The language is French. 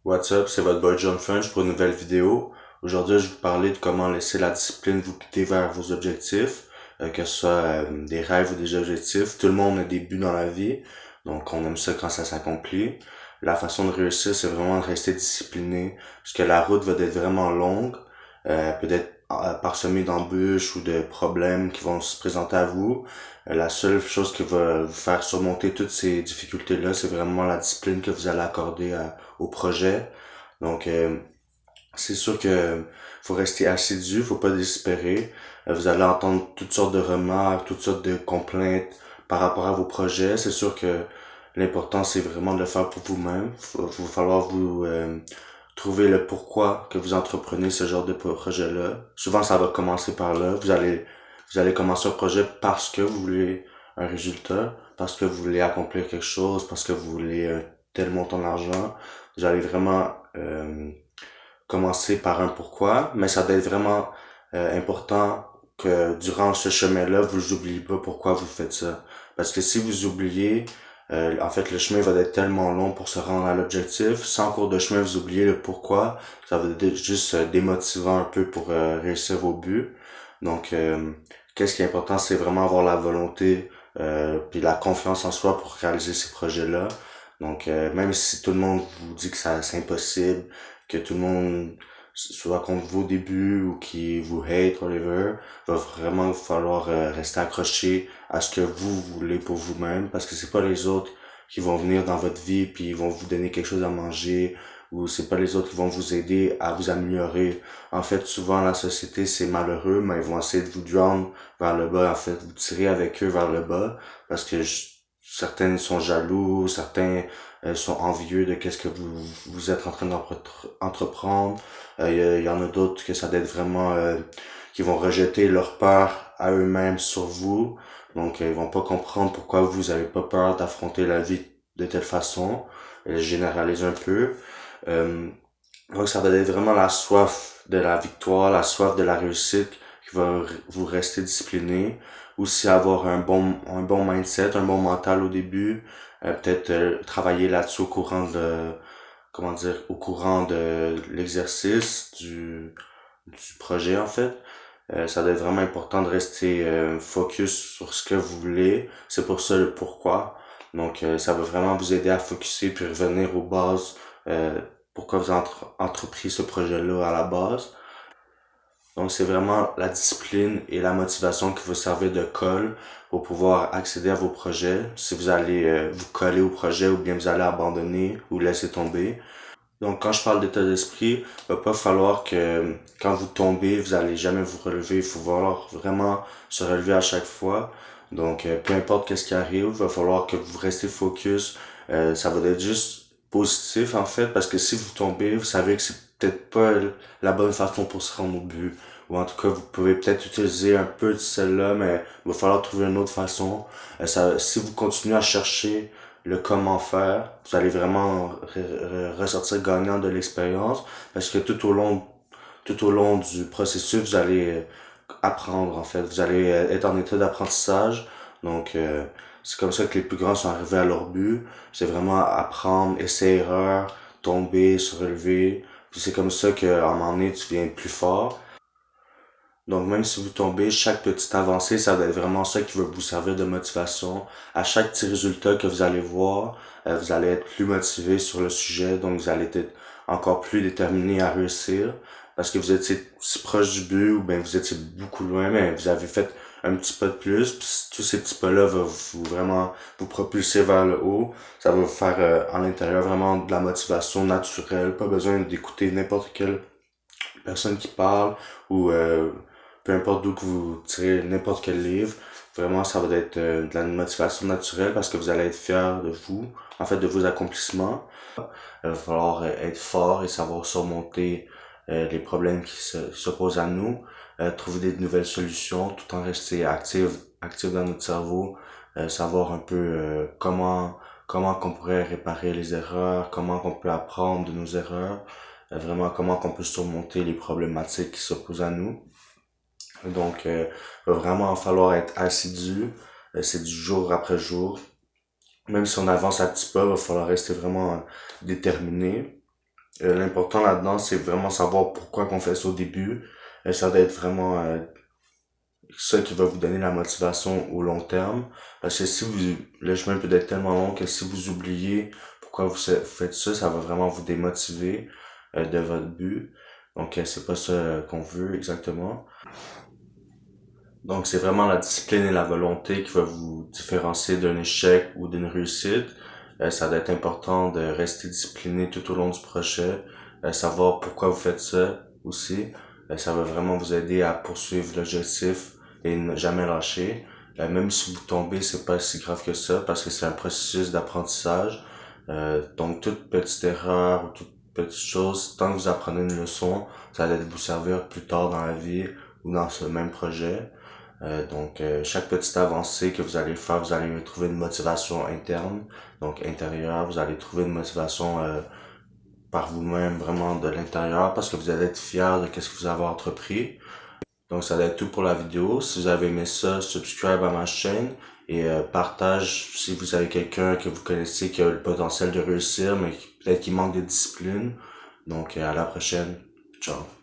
What's up, c'est votre boy John Funch pour une nouvelle vidéo. Aujourd'hui, je vais vous parler de comment laisser la discipline vous guider vers vos objectifs, que ce soit des rêves ou des objectifs. Tout le monde a des buts dans la vie, donc on aime ça quand ça s'accomplit. La façon de réussir, c'est vraiment de rester discipliné, parce que la route va être vraiment longue, peut-être parsemée d'embûches ou de problèmes qui vont se présenter à vous. La seule chose qui va vous faire surmonter toutes ces difficultés-là, c'est vraiment la discipline que vous allez accorder au projet. Donc, c'est sûr que faut rester assidu, faut pas désespérer. Vous allez entendre toutes sortes de remarques, toutes sortes de complaintes par rapport à vos projets. C'est sûr que l'important, c'est vraiment de le faire pour vous-même. Va falloir vous trouver le pourquoi que vous entreprenez ce genre de projet-là. Souvent, ça va commencer par là. Vous allez commencer un projet parce que vous voulez un résultat, parce que vous voulez accomplir quelque chose, parce que vous voulez un tel montant d'argent. Vous allez vraiment commencer par un pourquoi, mais ça doit être vraiment important que durant ce chemin-là, vous oubliez pas pourquoi vous faites ça. Parce que si vous oubliez, en fait, le chemin va être tellement long pour se rendre à l'objectif. Si en cours de chemin, vous oubliez le pourquoi, ça va être juste démotivant un peu pour réussir vos buts. Donc, qu'est-ce qui est important, c'est vraiment avoir la volonté puis la confiance en soi pour réaliser ces projets-là. Donc, même si tout le monde vous dit que ça c'est impossible, que tout le monde soit contre vous au début ou qui vous hate, whatever, va vraiment falloir rester accroché à ce que vous voulez pour vous-même, parce que c'est pas les autres qui vont venir dans votre vie puis ils vont vous donner quelque chose à manger, ou c'est pas les autres qui vont vous aider à vous améliorer. En fait, souvent la société c'est malheureux, mais ils vont essayer de vous drown vers le bas, en fait, vous tirer avec eux vers le bas, parce que certains sont jaloux, certains sont envieux de qu'est-ce que vous êtes en train d'entreprendre. Y en a d'autres que ça doit être vraiment qui vont rejeter leur peur à eux-mêmes sur vous. Donc ils vont pas comprendre pourquoi vous avez pas peur d'affronter la vie de telle façon. Je généralise un peu. Euh, donc ça va être vraiment la soif de la victoire, la soif de la réussite qui va vous rester discipliné. Aussi avoir un bon mindset, un bon mental au début. Peut-être travailler là-dessus au courant de, comment dire, au courant de l'exercice du projet en fait. Ça doit être vraiment important de rester focus sur ce que vous voulez. C'est pour ça le pourquoi. Donc ça va vraiment vous aider à focuser puis revenir aux bases. Pourquoi vous avez entrepris ce projet-là à la base. Donc c'est vraiment la discipline et la motivation qui vous servir de colle pour pouvoir accéder à vos projets. Si vous allez vous coller au projet ou bien vous allez abandonner ou laisser tomber. Donc, quand je parle d'état d'esprit, il va pas falloir que quand vous tombez, vous allez jamais vous relever. Il faut falloir vraiment se relever à chaque fois. Donc, peu importe qu'est-ce qui arrive, il va falloir que vous restez focus. Ça va être juste positif, en fait, parce que si vous tombez, vous savez que c'est peut-être pas la bonne façon pour se rendre au but. Ou en tout cas, vous pouvez peut-être utiliser un peu de celle-là, mais il va falloir trouver une autre façon. Si vous continuez à chercher le comment faire, vous allez vraiment ressortir gagnant de l'expérience parce que tout au long du processus, vous allez apprendre en fait, vous allez être en état d'apprentissage. Donc c'est comme ça que les plus grands sont arrivés à leur but, c'est vraiment apprendre, essayer erreur, tomber, se relever. Puis c'est comme ça qu'à un moment donné, tu viens plus fort. Donc même si vous tombez, chaque petite avancée, ça va être vraiment ça qui va vous servir de motivation. À chaque petit résultat que vous allez voir, vous allez être plus motivé sur le sujet, donc vous allez être encore plus déterminé à réussir. Parce que vous étiez si proche du but ou bien vous étiez beaucoup loin, mais vous avez fait un petit pas de plus. Puis tous ces petits pas-là vont vraiment vous propulser vers le haut. Ça va vous faire en l'intérieur vraiment de la motivation naturelle. Pas besoin d'écouter n'importe quelle personne qui parle ou peu importe d'où que vous tirez n'importe quel livre, vraiment ça va être de la motivation naturelle parce que vous allez être fier de vous, en fait de vos accomplissements. Il va falloir être fort et savoir surmonter les problèmes s'opposent à nous, trouver des nouvelles solutions tout en restant actif dans notre cerveau, savoir un peu comment qu'on pourrait réparer les erreurs, comment qu'on peut apprendre de nos erreurs, vraiment comment qu'on peut surmonter les problématiques qui s'opposent à nous. Donc, il va vraiment falloir être assidu, c'est du jour après jour. Même si on avance à petits pas, il va falloir rester vraiment déterminé. L'important là-dedans, c'est vraiment savoir pourquoi qu'on fait ça au début. Ça doit être vraiment ça qui va vous donner la motivation au long terme. Parce que si vous, le chemin peut être tellement long que si vous oubliez pourquoi faites ça, ça va vraiment vous démotiver de votre but. Donc c'est pas ça qu'on veut exactement. Donc c'est vraiment la discipline et la volonté qui va vous différencier d'un échec ou d'une réussite. Ça doit être important de rester discipliné tout au long du projet, savoir pourquoi vous faites ça aussi. Ça va vraiment vous aider à poursuivre l'objectif et ne jamais lâcher. Même si vous tombez, c'est pas si grave que ça parce que c'est un processus d'apprentissage. Donc toute petite erreur ou toute petite chose, tant que vous apprenez une leçon, ça va vous servir plus tard dans la vie ou dans ce même projet. Chaque petite avancée que vous allez faire, vous allez trouver une motivation interne, donc intérieure. Vous allez trouver une motivation par vous-même, vraiment de l'intérieur, parce que vous allez être fier de ce que vous avez entrepris. Donc, ça va être tout pour la vidéo. Si vous avez aimé ça, subscribe à ma chaîne et partage si vous avez quelqu'un que vous connaissez qui a le potentiel de réussir, mais peut-être qu'il manque de discipline. Donc, à la prochaine. Ciao.